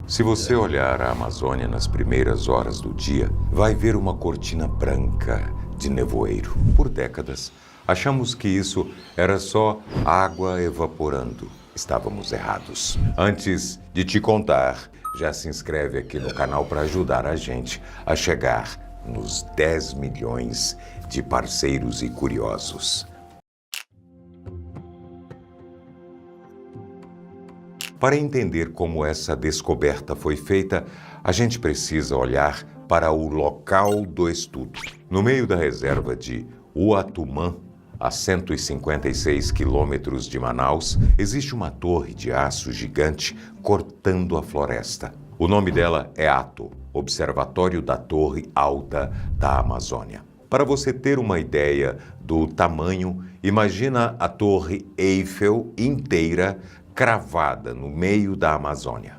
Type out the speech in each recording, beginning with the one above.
Se você olhar a Amazônia nas primeiras horas do dia, vai ver uma cortina branca de nevoeiro. Por décadas, achamos que isso era só água evaporando. Estávamos errados. Antes de te contar, já se inscreve aqui no canal para ajudar a gente a chegar nos 10 milhões de parceiros e curiosos. Para entender como essa descoberta foi feita, a gente precisa olhar para o local do estudo. No meio da reserva de Uatumã, a 156 quilômetros de Manaus, existe uma torre de aço gigante cortando a floresta. O nome dela é ATO, Observatório da Torre Alta da Amazônia. Para você ter uma ideia do tamanho, imagina a Torre Eiffel inteira cravada no meio da Amazônia.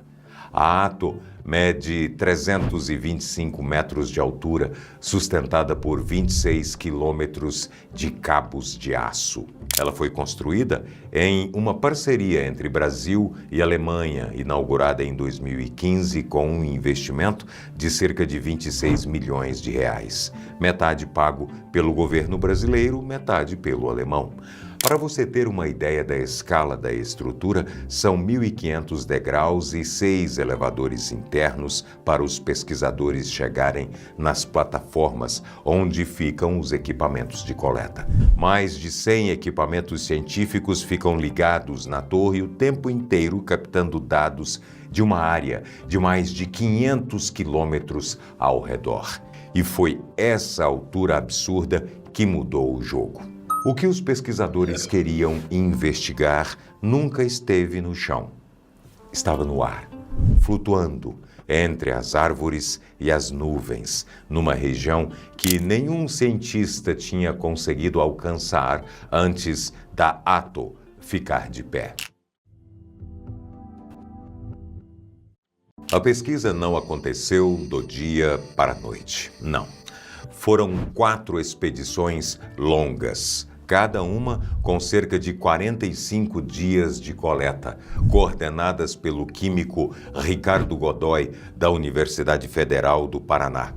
A ATO mede 325 metros de altura, sustentada por 26 quilômetros de cabos de aço. Ela foi construída em uma parceria entre Brasil e Alemanha, inaugurada em 2015 com um investimento de cerca de 26 milhões de reais. Metade pago pelo governo brasileiro, metade pelo alemão. Para você ter uma ideia da escala da estrutura, são 1.500 degraus e 6 elevadores internos para os pesquisadores chegarem nas plataformas onde ficam os equipamentos de coleta. Mais de 100 equipamentos científicos ficam ligados na torre o tempo inteiro, captando dados de uma área de mais de 500 quilômetros ao redor. E foi essa altura absurda que mudou o jogo. O que os pesquisadores queriam investigar nunca esteve no chão. Estava no ar, flutuando entre as árvores e as nuvens, numa região que nenhum cientista tinha conseguido alcançar antes da ATO ficar de pé. A pesquisa não aconteceu do dia para a noite, não. Foram 4 expedições longas, cada uma com cerca de 45 dias de coleta, coordenadas pelo químico Ricardo Godoy, da Universidade Federal do Paraná.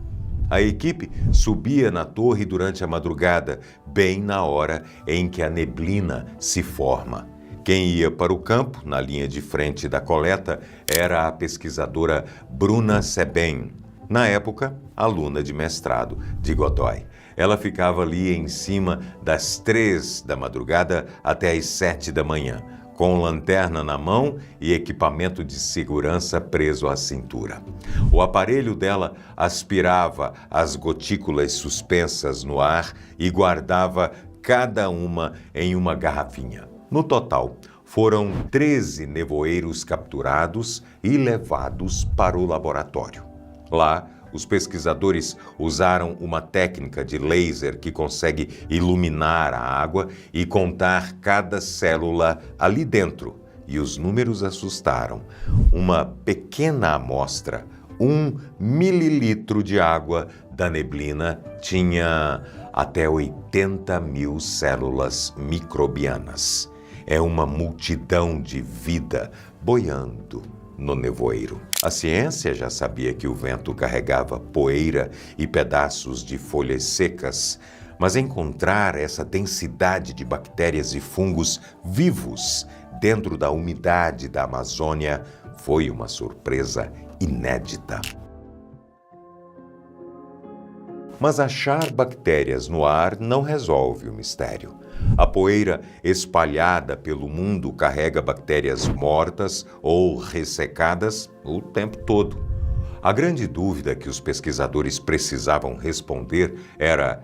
A equipe subia na torre durante a madrugada, bem na hora em que a neblina se forma. Quem ia para o campo, na linha de frente da coleta, era a pesquisadora Bruna Sebem, na época, aluna de mestrado de Godoy. Ela ficava ali em cima das 3 da madrugada até as 7 da manhã, com lanterna na mão e equipamento de segurança preso à cintura. O aparelho dela aspirava as gotículas suspensas no ar e guardava cada uma em uma garrafinha. No total, foram 13 nevoeiros capturados e levados para o laboratório. Lá, os pesquisadores usaram uma técnica de laser que consegue iluminar a água e contar cada célula ali dentro. E os números assustaram. Uma pequena amostra, 1 mililitro de água da neblina, tinha até 80 mil células microbianas. É uma multidão de vida boiando no nevoeiro. A ciência já sabia que o vento carregava poeira e pedaços de folhas secas, mas encontrar essa densidade de bactérias e fungos vivos dentro da umidade da Amazônia foi uma surpresa inédita. Mas achar bactérias no ar não resolve o mistério. A poeira espalhada pelo mundo carrega bactérias mortas ou ressecadas o tempo todo. A grande dúvida que os pesquisadores precisavam responder era: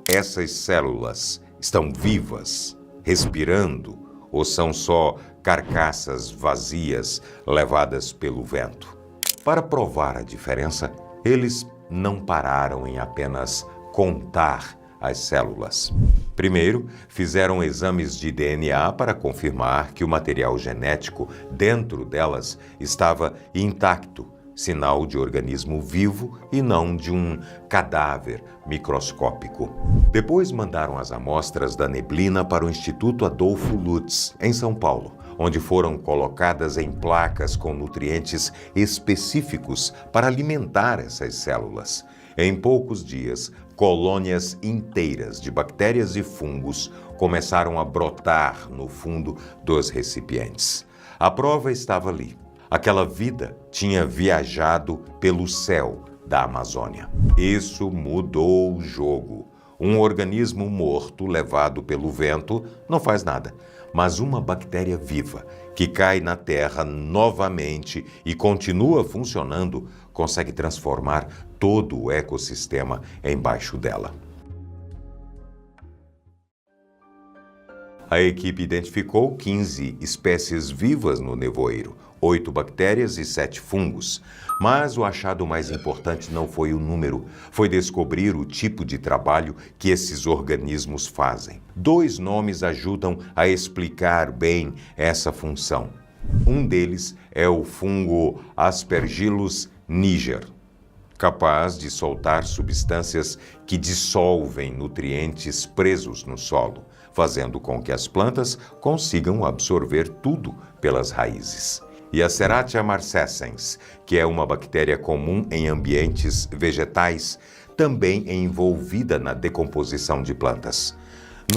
essas células estão vivas, respirando, ou são só carcaças vazias levadas pelo vento? Para provar a diferença, eles não pararam em apenas contar as células. Primeiro, fizeram exames de DNA para confirmar que o material genético dentro delas estava intacto, sinal de organismo vivo e não de um cadáver microscópico. Depois mandaram as amostras da neblina para o Instituto Adolfo Lutz, em São Paulo, onde foram colocadas em placas com nutrientes específicos para alimentar essas células. Em poucos dias, colônias inteiras de bactérias e fungos começaram a brotar no fundo dos recipientes. A prova estava ali. Aquela vida tinha viajado pelo céu da Amazônia. Isso mudou o jogo. Um organismo morto levado pelo vento não faz nada, mas uma bactéria viva que cai na Terra novamente e continua funcionando consegue transformar todo o ecossistema embaixo dela. A equipe identificou 15 espécies vivas no nevoeiro, 8 bactérias e 7 fungos. Mas o achado mais importante não foi o número, foi descobrir o tipo de trabalho que esses organismos fazem. 2 nomes ajudam a explicar bem essa função. Um deles é o fungo Aspergillus niger, capaz de soltar substâncias que dissolvem nutrientes presos no solo, fazendo com que as plantas consigam absorver tudo pelas raízes. E a Serratia marcescens, que é uma bactéria comum em ambientes vegetais, também é envolvida na decomposição de plantas.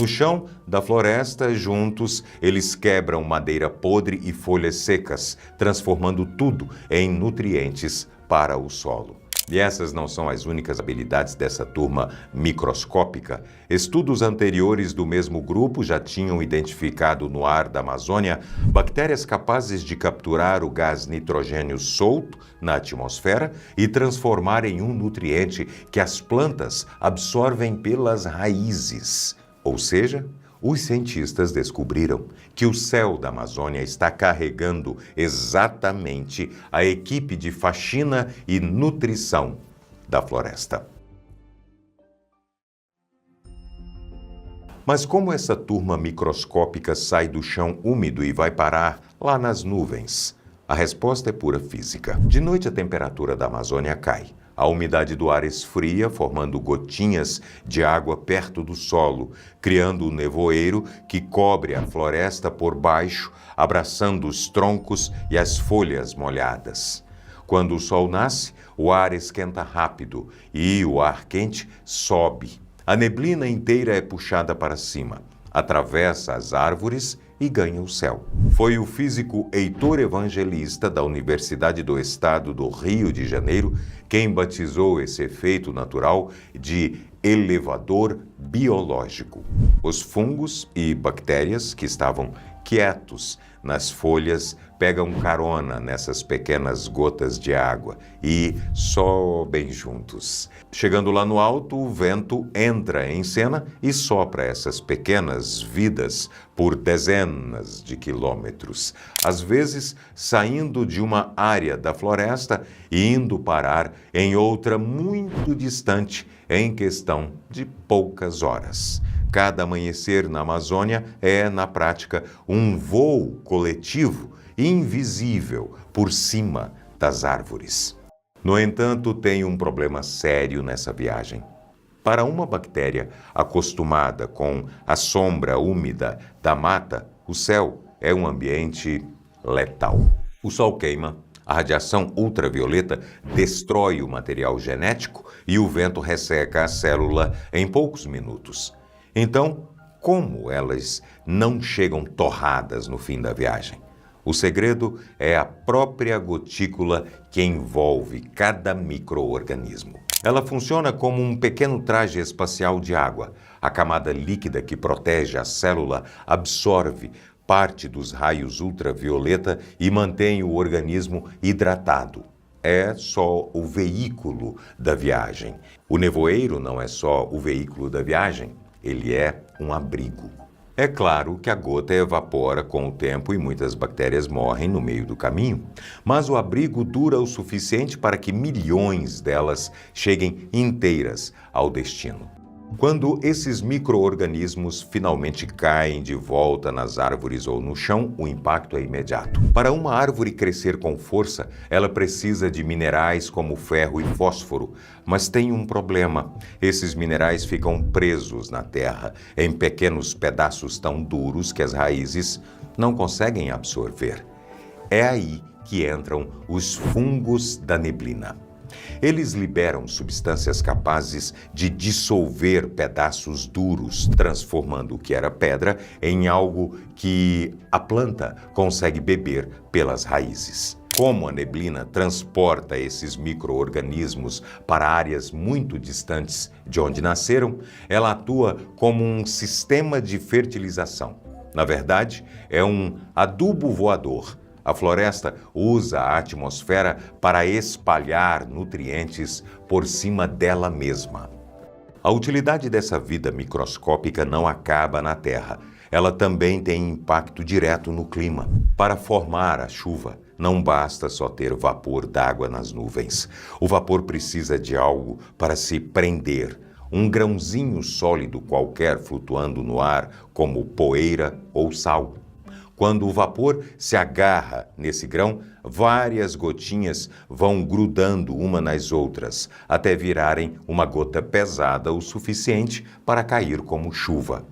No chão da floresta, juntos, eles quebram madeira podre e folhas secas, transformando tudo em nutrientes para o solo. E essas não são as únicas habilidades dessa turma microscópica. Estudos anteriores do mesmo grupo já tinham identificado no ar da Amazônia bactérias capazes de capturar o gás nitrogênio solto na atmosfera e transformar em um nutriente que as plantas absorvem pelas raízes. Ou seja, os cientistas descobriram que o céu da Amazônia está carregando exatamente a equipe de faxina e nutrição da floresta. Mas como essa turma microscópica sai do chão úmido e vai parar lá nas nuvens? A resposta é pura física. De noite, a temperatura da Amazônia cai. A umidade do ar esfria, formando gotinhas de água perto do solo, criando um nevoeiro que cobre a floresta por baixo, abraçando os troncos e as folhas molhadas. Quando o sol nasce, o ar esquenta rápido e o ar quente sobe. A neblina inteira é puxada para cima, atravessa as árvores e ganha o céu. Foi o físico Heitor Evangelista, da Universidade do Estado do Rio de Janeiro, quem batizou esse efeito natural de elevador biológico. Os fungos e bactérias que estavam quietos nas folhas pegam carona nessas pequenas gotas de água e sobem juntos. Chegando lá no alto, o vento entra em cena e sopra essas pequenas vidas por dezenas de quilômetros, às vezes saindo de uma área da floresta e indo parar em outra muito distante em questão de poucas horas. Cada amanhecer na Amazônia é, na prática, um voo coletivo invisível por cima das árvores. No entanto, tem um problema sério nessa viagem. Para uma bactéria acostumada com a sombra úmida da mata, o céu é um ambiente letal. O sol queima, a radiação ultravioleta destrói o material genético e o vento resseca a célula em poucos minutos. Então, como elas não chegam torradas no fim da viagem? O segredo é a própria gotícula que envolve cada micro-organismo. Ela funciona como um pequeno traje espacial de água. A camada líquida que protege a célula absorve parte dos raios ultravioleta e mantém o organismo hidratado. É só o veículo da viagem. O nevoeiro não é só o veículo da viagem, ele é um abrigo. É claro que a gota evapora com o tempo e muitas bactérias morrem no meio do caminho, mas o abrigo dura o suficiente para que milhões delas cheguem inteiras ao destino. Quando esses micro-organismos finalmente caem de volta nas árvores ou no chão, o impacto é imediato. Para uma árvore crescer com força, ela precisa de minerais como ferro e fósforo, mas tem um problema. Esses minerais ficam presos na terra, em pequenos pedaços tão duros que as raízes não conseguem absorver. É aí que entram os fungos da neblina. Eles liberam substâncias capazes de dissolver pedaços duros, transformando o que era pedra em algo que a planta consegue beber pelas raízes. Como a neblina transporta esses micro-organismos para áreas muito distantes de onde nasceram, ela atua como um sistema de fertilização. Na verdade, é um adubo voador. A floresta usa a atmosfera para espalhar nutrientes por cima dela mesma. A utilidade dessa vida microscópica não acaba na Terra. Ela também tem impacto direto no clima. Para formar a chuva, não basta só ter vapor d'água nas nuvens. O vapor precisa de algo para se prender. Um grãozinho sólido qualquer flutuando no ar, como poeira ou sal. Quando o vapor se agarra nesse grão, várias gotinhas vão grudando uma nas outras, até virarem uma gota pesada o suficiente para cair como chuva.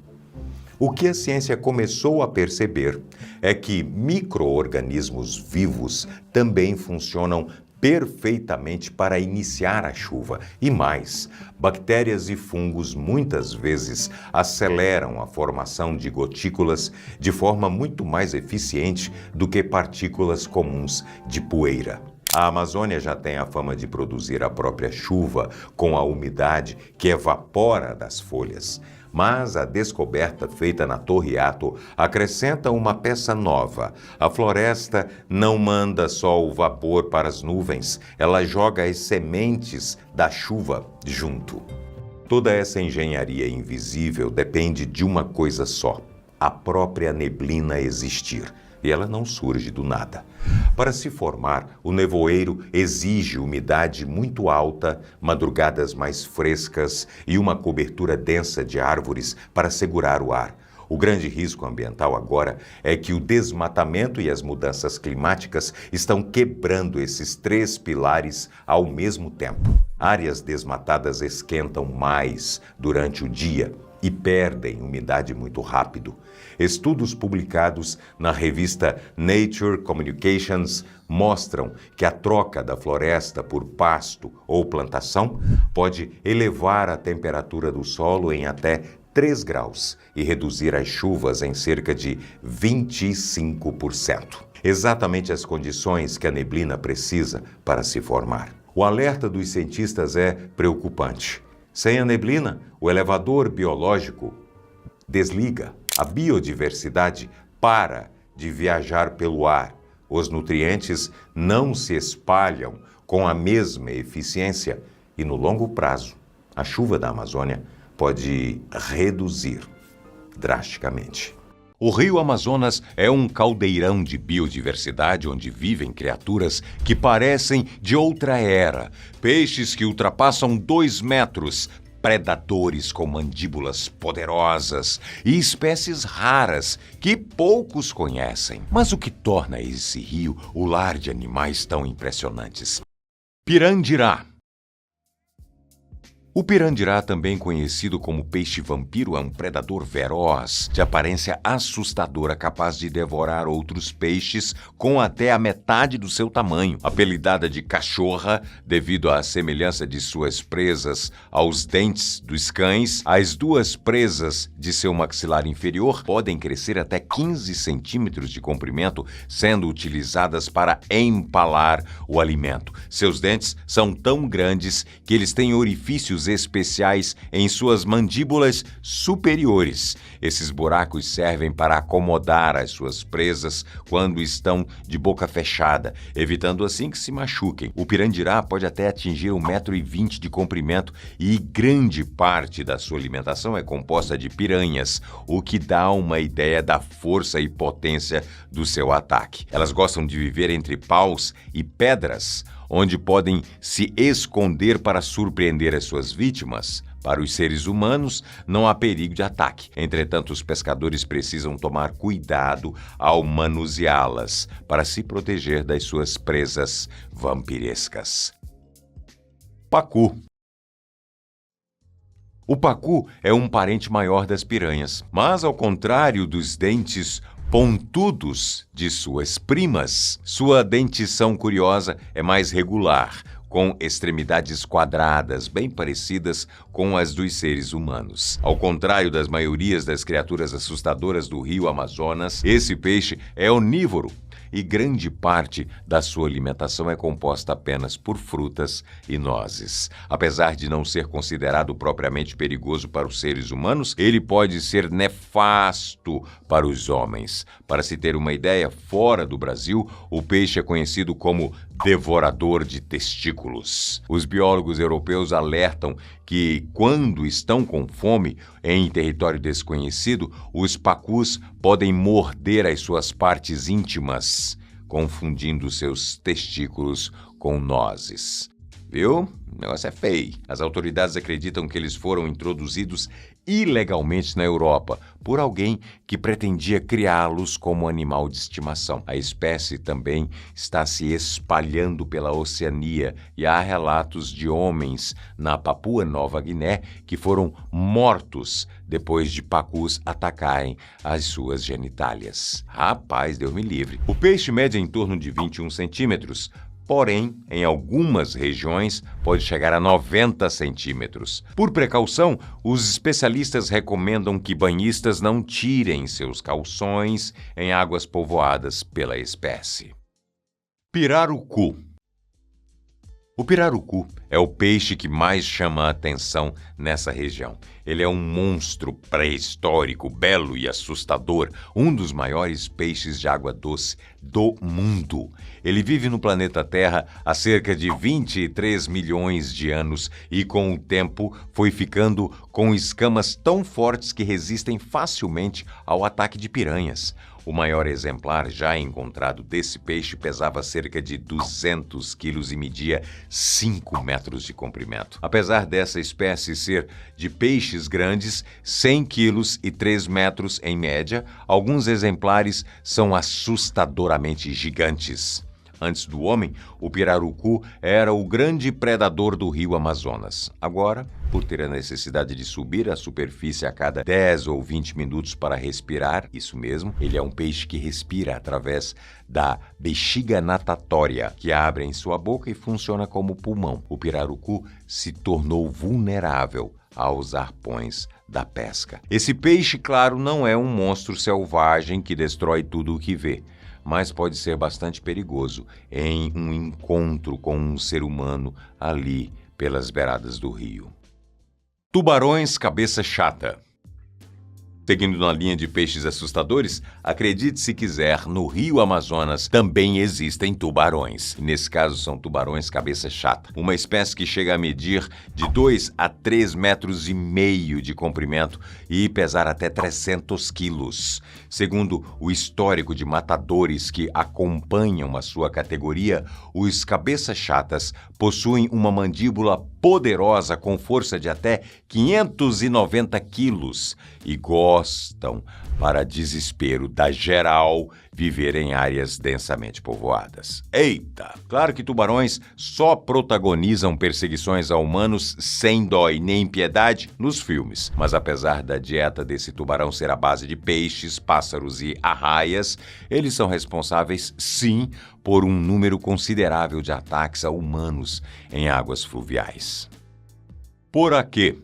O que a ciência começou a perceber é que micro-organismos vivos também funcionam perfeitamente para iniciar a chuva. E mais, bactérias e fungos muitas vezes aceleram a formação de gotículas de forma muito mais eficiente do que partículas comuns de poeira. A Amazônia já tem a fama de produzir a própria chuva com a umidade que evapora das folhas. Mas a descoberta feita na Torre Ato acrescenta uma peça nova. A floresta não manda só o vapor para as nuvens, ela joga as sementes da chuva junto. Toda essa engenharia invisível depende de uma coisa só: a própria neblina existir. E ela não surge do nada. Para se formar, o nevoeiro exige umidade muito alta, madrugadas mais frescas e uma cobertura densa de árvores para segurar o ar. O grande risco ambiental agora é que o desmatamento e as mudanças climáticas estão quebrando esses três pilares ao mesmo tempo. Áreas desmatadas esquentam mais durante o dia e perdem umidade muito rápido. Estudos publicados na revista Nature Communications mostram que a troca da floresta por pasto ou plantação pode elevar a temperatura do solo em até 3 graus e reduzir as chuvas em cerca de 25%. Exatamente as condições que a neblina precisa para se formar. O alerta dos cientistas é preocupante. Sem a neblina, o elevador biológico desliga. A biodiversidade para de viajar pelo ar. Os nutrientes não se espalham com a mesma eficiência e, no longo prazo, a chuva da Amazônia pode reduzir drasticamente. O Rio Amazonas é um caldeirão de biodiversidade onde vivem criaturas que parecem de outra era, peixes que ultrapassam 2 metros, predadores com mandíbulas poderosas e espécies raras que poucos conhecem. Mas o que torna esse rio o lar de animais tão impressionantes? Pirandirá. O pirandirá, também conhecido como peixe-vampiro, é um predador feroz, de aparência assustadora, capaz de devorar outros peixes com até a metade do seu tamanho. Apelidada de cachorra, devido à semelhança de suas presas aos dentes dos cães, as 2 presas de seu maxilar inferior podem crescer até 15 centímetros de comprimento, sendo utilizadas para empalar o alimento. Seus dentes são tão grandes que eles têm orifícios especiais em suas mandíbulas superiores. Esses buracos servem para acomodar as suas presas quando estão de boca fechada, evitando assim que se machuquem. O pirandirá pode até atingir 1,20 m de comprimento e grande parte da sua alimentação é composta de piranhas, o que dá uma ideia da força e potência do seu ataque. Elas gostam de viver entre paus e pedras, onde podem se esconder para surpreender as suas vítimas. Para os seres humanos, não há perigo de ataque. Entretanto, os pescadores precisam tomar cuidado ao manuseá-las para se proteger das suas presas vampirescas. Pacu. O pacu é um parente maior das piranhas, mas ao contrário dos dentes pontudos de suas primas, sua dentição curiosa é mais regular, com extremidades quadradas, bem parecidas com as dos seres humanos. Ao contrário das maiorias das criaturas assustadoras do rio Amazonas, esse peixe é onívoro e grande parte da sua alimentação é composta apenas por frutas e nozes. Apesar de não ser considerado propriamente perigoso para os seres humanos, ele pode ser nefasto para os homens. Para se ter uma ideia, fora do Brasil, o peixe é conhecido como devorador de testículos. Os biólogos europeus alertam que, quando estão com fome, em território desconhecido, os pacus podem morder as suas partes íntimas, confundindo seus testículos com nozes. Viu? O negócio é feio. As autoridades acreditam que eles foram introduzidos ilegalmente na Europa por alguém que pretendia criá-los como animal de estimação. A espécie também está se espalhando pela Oceania e há relatos de homens na Papua Nova Guiné que foram mortos depois de pacus atacarem as suas genitálias. Rapaz, Deus me livre. O peixe mede em torno de 21 centímetros, porém, em algumas regiões, pode chegar a 90 centímetros. Por precaução, os especialistas recomendam que banhistas não tirem seus calções em águas povoadas pela espécie. Pirarucu. O pirarucu é o peixe que mais chama a atenção nessa região. Ele é um monstro pré-histórico, belo e assustador, um dos maiores peixes de água doce do mundo. Ele vive no planeta Terra há cerca de 23 milhões de anos e, com o tempo, foi ficando com escamas tão fortes que resistem facilmente ao ataque de piranhas. O maior exemplar já encontrado desse peixe pesava cerca de 200 quilos e media 5 metros de comprimento. Apesar dessa espécie ser de peixes grandes, 100 quilos e 3 metros em média, alguns exemplares são assustadoramente gigantes. Antes do homem, o pirarucu era o grande predador do rio Amazonas. Agora, por ter a necessidade de subir à superfície a cada 10 ou 20 minutos para respirar, isso mesmo, ele é um peixe que respira através da bexiga natatória, que abre em sua boca e funciona como pulmão. O pirarucu se tornou vulnerável aos arpões da pesca. Esse peixe, claro, não é um monstro selvagem que destrói tudo o que vê, mas pode ser bastante perigoso em um encontro com um ser humano ali pelas beiradas do rio. Tubarões cabeça chata. Seguindo na linha de peixes assustadores, acredite se quiser, no rio Amazonas também existem tubarões. Nesse caso, são tubarões cabeça chata, uma espécie que chega a medir de 2 a 3 metros e meio de comprimento e pesar até 300 quilos. Segundo o histórico de matadores que acompanham a sua categoria, os cabeças chatas possuem uma mandíbula poderosa com força de até 590 quilos e gostam, para desespero da geral, viver em áreas densamente povoadas. Eita! Claro que tubarões só protagonizam perseguições a humanos sem dó e nem piedade nos filmes. Mas apesar da dieta desse tubarão ser à base de peixes, pássaros e arraias, eles são responsáveis, sim, por um número considerável de ataques a humanos em águas fluviais. Poraquê.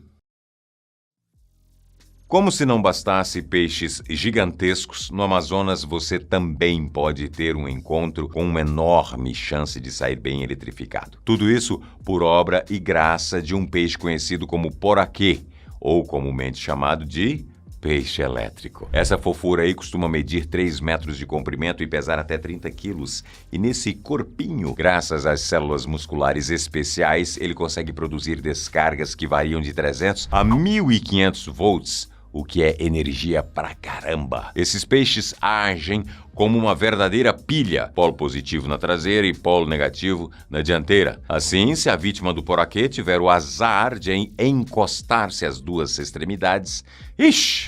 Como se não bastasse peixes gigantescos, no Amazonas você também pode ter um encontro com uma enorme chance de sair bem eletrificado. Tudo isso por obra e graça de um peixe conhecido como poraquê, ou comumente chamado de peixe elétrico. Essa fofura aí costuma medir 3 metros de comprimento e pesar até 30 quilos. E nesse corpinho, graças às células musculares especiais, ele consegue produzir descargas que variam de 300 a 1.500 volts, o que é energia pra caramba. Esses peixes agem como uma verdadeira pilha, polo positivo na traseira e polo negativo na dianteira. Assim, se a vítima do poraquê tiver o azar de encostar-se às duas extremidades,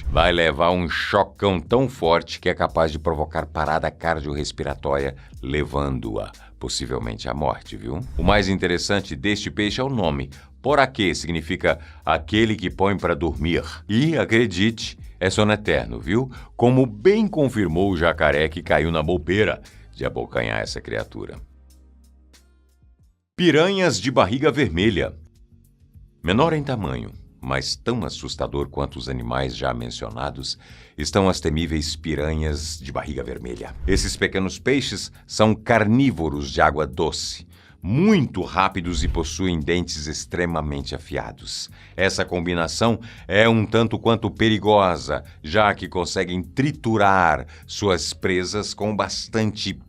vai levar um chocão tão forte que é capaz de provocar parada cardiorrespiratória, levando-a possivelmente à morte, viu? O mais interessante deste peixe é o nome. Poraquê significa aquele que põe para dormir. E, acredite, é sono eterno, viu? Como bem confirmou o jacaré que caiu na bobeira de abocanhar essa criatura. Piranhas de barriga vermelha. Menor em tamanho, mas tão assustador quanto os animais já mencionados, estão as temíveis piranhas de barriga vermelha. Esses pequenos peixes são carnívoros de água doce, muito rápidos e possuem dentes extremamente afiados. Essa combinação é um tanto quanto perigosa, já que conseguem triturar suas presas com bastante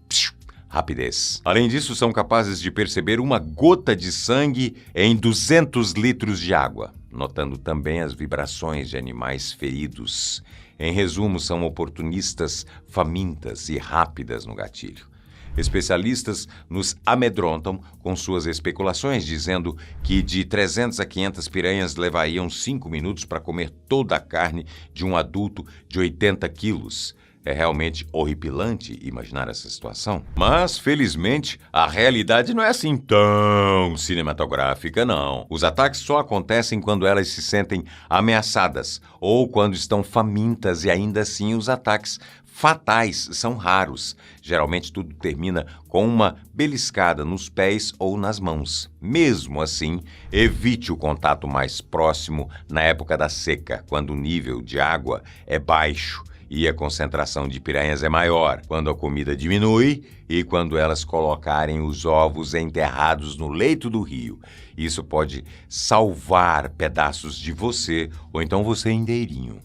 rapidez. Além disso, são capazes de perceber uma gota de sangue em 200 litros de água, notando também as vibrações de animais feridos. Em resumo, são oportunistas, famintas e rápidas no gatilho. Especialistas nos amedrontam com suas especulações, dizendo que de 300 a 500 piranhas levariam 5 minutos para comer toda a carne de um adulto de 80 quilos. É realmente horripilante imaginar essa situação. Mas, felizmente, a realidade não é assim tão cinematográfica, não. Os ataques só acontecem quando elas se sentem ameaçadas ou quando estão famintas, e ainda assim os ataques fatais são raros. Geralmente tudo termina com uma beliscada nos pés ou nas mãos. Mesmo assim, evite o contato mais próximo na época da seca, quando o nível de água é baixo e a concentração de piranhas é maior, quando a comida diminui e quando elas colocarem os ovos enterrados no leito do rio. Isso pode salvar pedaços de você ou então você inteirinho.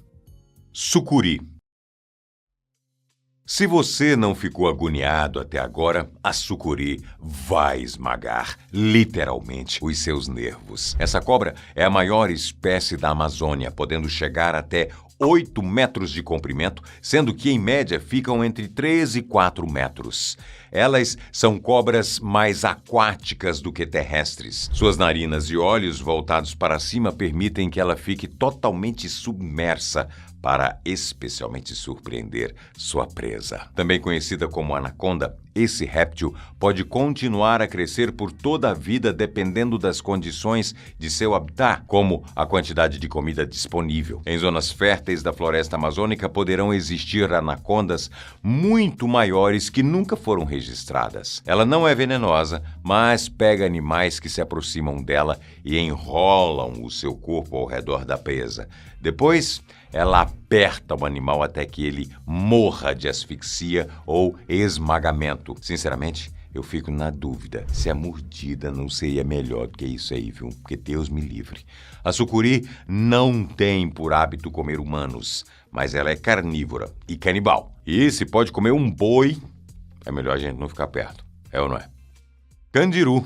Sucuri. Se você não ficou agoniado até agora, a sucuri vai esmagar, literalmente, os seus nervos. Essa cobra é a maior espécie da Amazônia, podendo chegar até 8 metros de comprimento, sendo que, em média, ficam entre 3 e 4 metros. Elas são cobras mais aquáticas do que terrestres. Suas narinas e olhos voltados para cima permitem que ela fique totalmente submersa para especialmente surpreender sua presa. Também conhecida como anaconda, esse réptil pode continuar a crescer por toda a vida dependendo das condições de seu habitat, como a quantidade de comida disponível. Em zonas férteis da floresta amazônica poderão existir anacondas muito maiores que nunca foram registradas. Ela não é venenosa, mas pega animais que se aproximam dela e enrolam o seu corpo ao redor da presa. Depois, ela aperta o animal até que ele morra de asfixia ou esmagamento. Sinceramente, eu fico na dúvida se a mordida não seria melhor do que isso aí, viu? Porque Deus me livre. A sucuri não tem por hábito comer humanos, mas ela é carnívora e canibal. E se pode comer um boi, é melhor a gente não ficar perto. É ou não é? Candiru.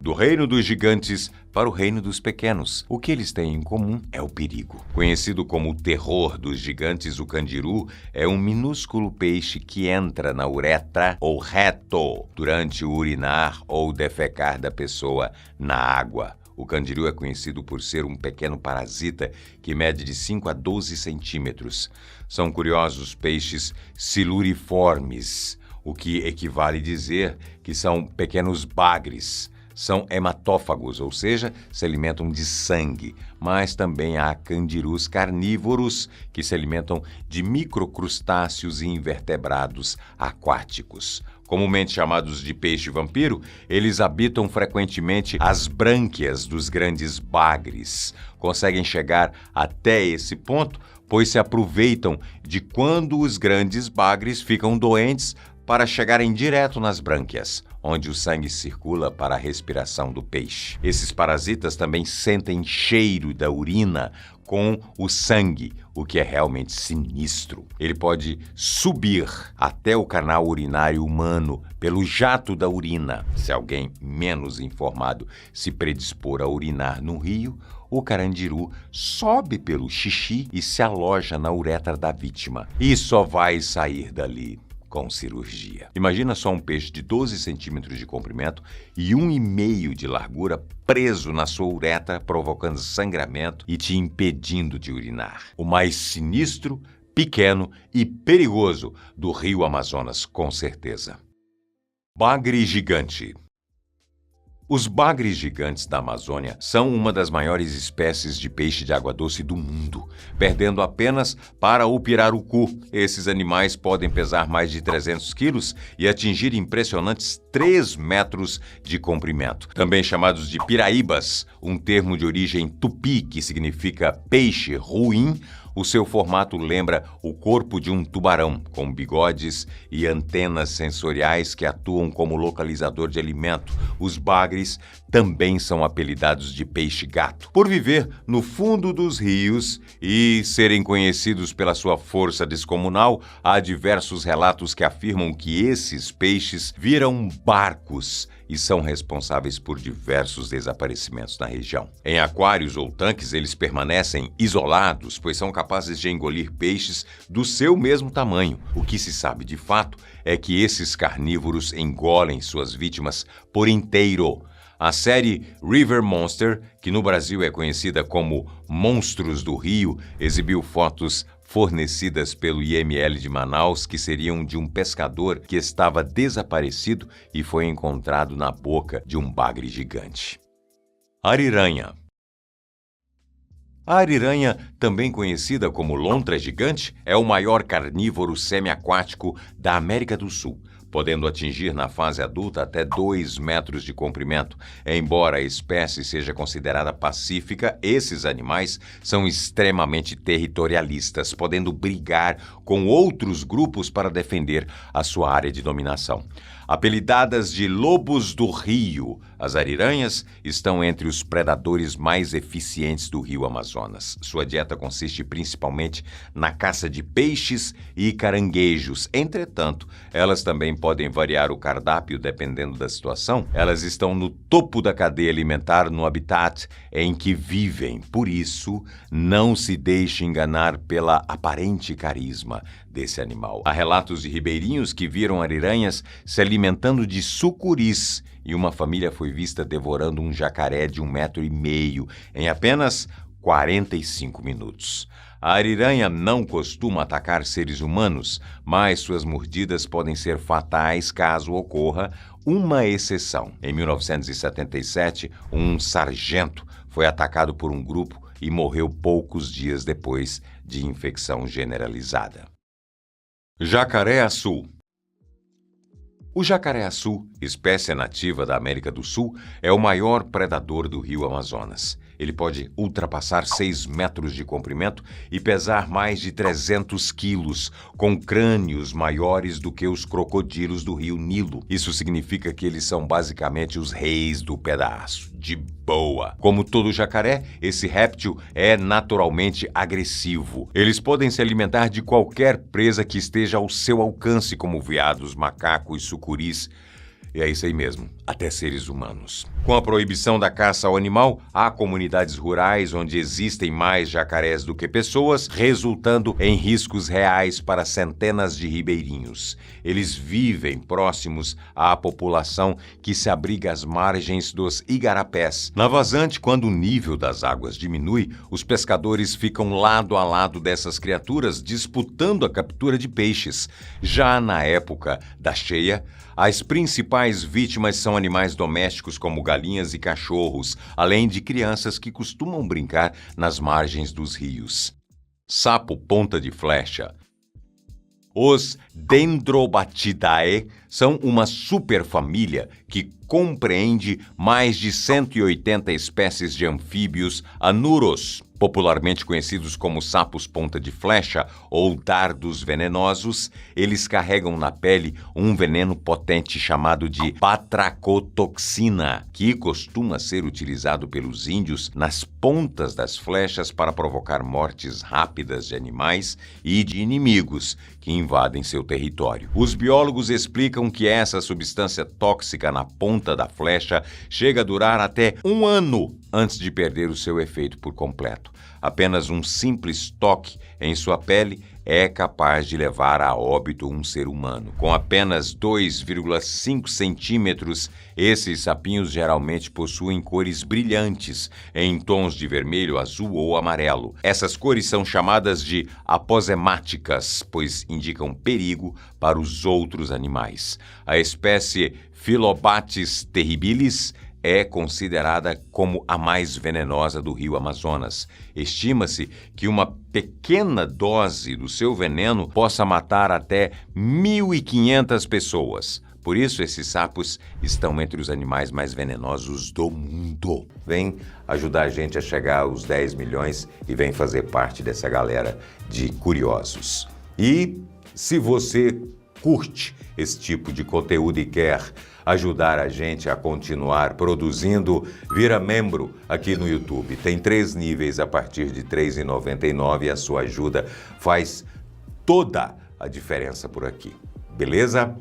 Do reino dos gigantes para o reino dos pequenos. O que eles têm em comum é o perigo. Conhecido como o terror dos gigantes, o candiru é um minúsculo peixe que entra na uretra ou reto durante o urinar ou defecar da pessoa na água. O candiru é conhecido por ser um pequeno parasita que mede de 5 a 12 centímetros. São curiosos peixes siluriformes, o que equivale a dizer que são pequenos bagres. São hematófagos, ou seja, se alimentam de sangue, mas também há candirus carnívoros que se alimentam de microcrustáceos e invertebrados aquáticos. Comumente chamados de peixe-vampiro, eles habitam frequentemente as brânquias dos grandes bagres. Conseguem chegar até esse ponto, pois se aproveitam de quando os grandes bagres ficam doentes para chegarem direto nas brânquias. onde o sangue circula para a respiração do peixe. Esses parasitas também sentem cheiro da urina com o sangue, o que é realmente sinistro. Ele pode subir até o canal urinário humano pelo jato da urina. Se alguém menos informado se predispor a urinar no rio, o carandiru sobe pelo xixi e se aloja na uretra da vítima. E só vai sair dali com cirurgia. Imagina só um peixe de 12 centímetros de comprimento e 1,5 de largura preso na sua uretra, provocando sangramento e te impedindo de urinar. O mais sinistro, pequeno e perigoso do rio Amazonas, com certeza. Bagre gigante. Os bagres gigantes da Amazônia são uma das maiores espécies de peixe de água doce do mundo, perdendo apenas para o pirarucu. Esses animais podem pesar mais de 300 quilos e atingir impressionantes 3 metros de comprimento. Também chamados de piraíbas, um termo de origem tupi que significa peixe ruim. O seu formato lembra o corpo de um tubarão, com bigodes e antenas sensoriais que atuam como localizador de alimento. Os bagres também são apelidados de peixe-gato, por viver no fundo dos rios e serem conhecidos pela sua força descomunal. Há diversos relatos que afirmam que esses peixes viram barcos e são responsáveis por diversos desaparecimentos na região. Em aquários ou tanques, eles permanecem isolados, pois são capazes de engolir peixes do seu mesmo tamanho. O que se sabe de fato é que esses carnívoros engolem suas vítimas por inteiro. A série River Monster, que no Brasil é conhecida como Monstros do Rio, exibiu fotos fornecidas pelo IML de Manaus, que seriam de um pescador que estava desaparecido e foi encontrado na boca de um bagre gigante. Ariranha. A ariranha, também conhecida como lontra gigante, é o maior carnívoro semiaquático da América do Sul, podendo atingir na fase adulta até 2 metros de comprimento. Embora a espécie seja considerada pacífica, esses animais são extremamente territorialistas, podendo brigar com outros grupos para defender a sua área de dominação. Apelidadas de lobos do rio, as ariranhas estão entre os predadores mais eficientes do rio Amazonas. Sua dieta consiste principalmente na caça de peixes e caranguejos. Entretanto, elas também podem variar o cardápio dependendo da situação. Elas estão no topo da cadeia alimentar no habitat em que vivem. Por isso, não se deixe enganar pela aparente carisma desse animal. Há relatos de ribeirinhos que viram ariranhas se alimentando de sucuris e uma família foi vista devorando um jacaré de 1,5 metro em apenas 45 minutos. A ariranha não costuma atacar seres humanos, mas suas mordidas podem ser fatais caso ocorra uma exceção. Em 1977, um sargento foi atacado por um grupo e morreu poucos dias depois de infecção generalizada. Jacaré-açu. O jacaré-açu, espécie nativa da América do Sul, é o maior predador do rio Amazonas. Ele pode ultrapassar 6 metros de comprimento e pesar mais de 300 quilos, com crânios maiores do que os crocodilos do rio Nilo. Isso significa que eles são basicamente os reis do pedaço. De boa. Como todo jacaré, esse réptil é naturalmente agressivo. Eles podem se alimentar de qualquer presa que esteja ao seu alcance, como veados, macacos, sucuris. E é isso aí mesmo, até seres humanos. Com a proibição da caça ao animal, há comunidades rurais onde existem mais jacarés do que pessoas, resultando em riscos reais para centenas de ribeirinhos. Eles vivem próximos à população que se abriga às margens dos igarapés. Na vazante, quando o nível das águas diminui, os pescadores ficam lado a lado dessas criaturas, disputando a captura de peixes. Já na época da cheia, as principais vítimas são animais domésticos como galinhas e cachorros, além de crianças que costumam brincar nas margens dos rios. Sapo ponta de flecha. Os Dendrobatidae são uma superfamília que compreende mais de 180 espécies de anfíbios anuros. Popularmente conhecidos como sapos ponta de flecha ou dardos venenosos, eles carregam na pele um veneno potente chamado de batracotoxina, que costuma ser utilizado pelos índios nas pontas das flechas para provocar mortes rápidas de animais e de inimigos que invadem seu território. Os biólogos explicam que essa substância tóxica na ponta da flecha chega a durar até 1 ano antes de perder o seu efeito por completo. Apenas um simples toque em sua pele é capaz de levar a óbito um ser humano. Com apenas 2,5 centímetros, esses sapinhos geralmente possuem cores brilhantes, em tons de vermelho, azul ou amarelo. Essas cores são chamadas de aposemáticas, pois indicam perigo para os outros animais. A espécie Phyllobates terribilis é considerada como a mais venenosa do rio Amazonas. Estima-se que uma pequena dose do seu veneno possa matar até 1.500 pessoas. Por isso, esses sapos estão entre os animais mais venenosos do mundo. Vem ajudar a gente a chegar aos 10 milhões e vem fazer parte dessa galera de curiosos. E se você curte esse tipo de conteúdo e quer ajudar a gente a continuar produzindo, vira membro aqui no YouTube. Tem 3 níveis a partir de R$ 3,99 e a sua ajuda faz toda a diferença por aqui. Beleza?